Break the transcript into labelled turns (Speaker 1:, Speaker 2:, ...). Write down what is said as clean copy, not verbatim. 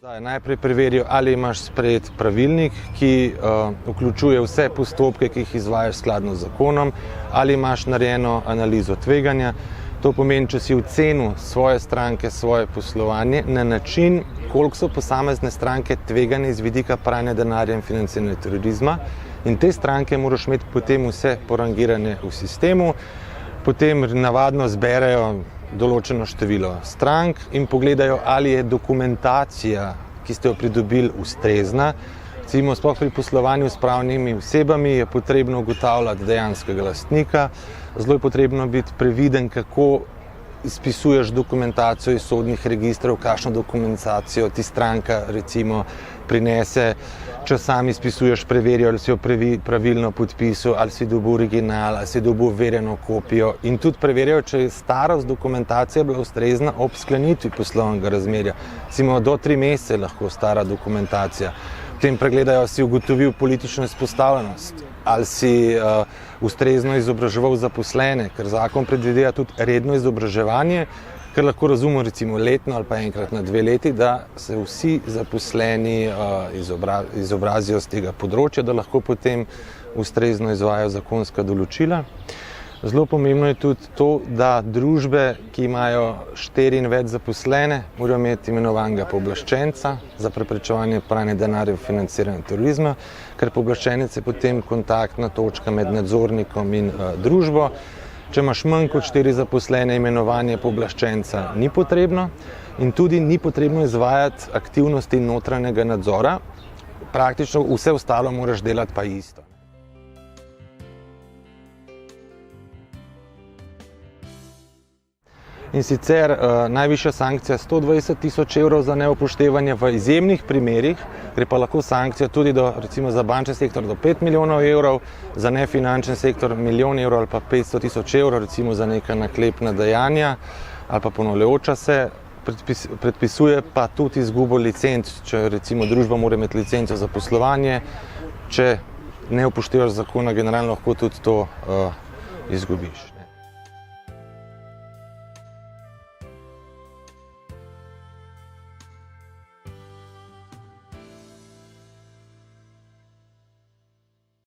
Speaker 1: Najprej preverijo, ali imaš sprejet pravilnik, ki vključuje vse postopke, ki jih izvajaš skladno z zakonom, ali imaš narejeno analizo tveganja. To pomeni, če si ocenil svoje stranke, svoje poslovanje na način, koliko so posamezne stranke tvegane iz vidika pranja denarja in financiranja terorizma. In te stranke moraš imeti potem vse porangirane v sistemu, potem navadno zberejo določeno število strank in pogledajo, ali je dokumentacija, ki ste jo pridobili, ustrezna. Recimo, sploh pri poslovanju s pravnimi osebami je potrebno ugotavljati dejanskega lastnika, zelo je potrebno biti previden, kako izpisuješ dokumentacijo iz sodnih registrov, kakšno dokumentacijo ti stranka recimo prinese, če sam izpisuješ, preverijo, ali si jo pravilno podpisal, ali si dobil original, ali si dobil overjeno kopijo in tudi preverijo, če je starost dokumentacije bila ustrezna ob sklenitvi poslovnega razmerja. Recimo do 3 mesece lahko stara dokumentacija. Potem pregledajo, si ugotovil politično izpostavljenost, ali si ustrezno izobraževal zaposlene, ker zakon predvideva tudi redno izobraževanje, ker lahko razumemo recimo letno ali pa enkrat na 2 leti, da se vsi zaposleni izobrazijo z tega področja, da lahko potem ustrezno izvajajo zakonska določila. Zelo pomembno je tudi to, da družbe, ki imajo 4 in več zaposlene, morajo imeti imenovanega pooblaščenca za preprečevanje pranja denarja in financiranja terorizma, ker pooblaščenec je potem kontaktna točka med nadzornikom in družbo. Če imaš manj kot 4 zaposlene, imenovanje pooblaščenca ni potrebno in tudi ni potrebno izvajati aktivnosti notranjega nadzora. Praktično vse ostalo moraš delati pa isto. In sicer najvišja sankcija 120 tisoč evrov za neupoštevanje v izjemnih primerih, gre pa lahko sankcija tudi recimo za bančni sektor do 5 milijonov evrov, za nefinančni sektor milijon evrov ali pa 500 tisoč evrov, recimo za neka naklepna dejanja ali pa ponavljajoča se. Predpisuje pa tudi izgubo licenc, če recimo družba mora imeti licenco za poslovanje, če ne upoštevaš zakona, generalno lahko tudi to izgubiš.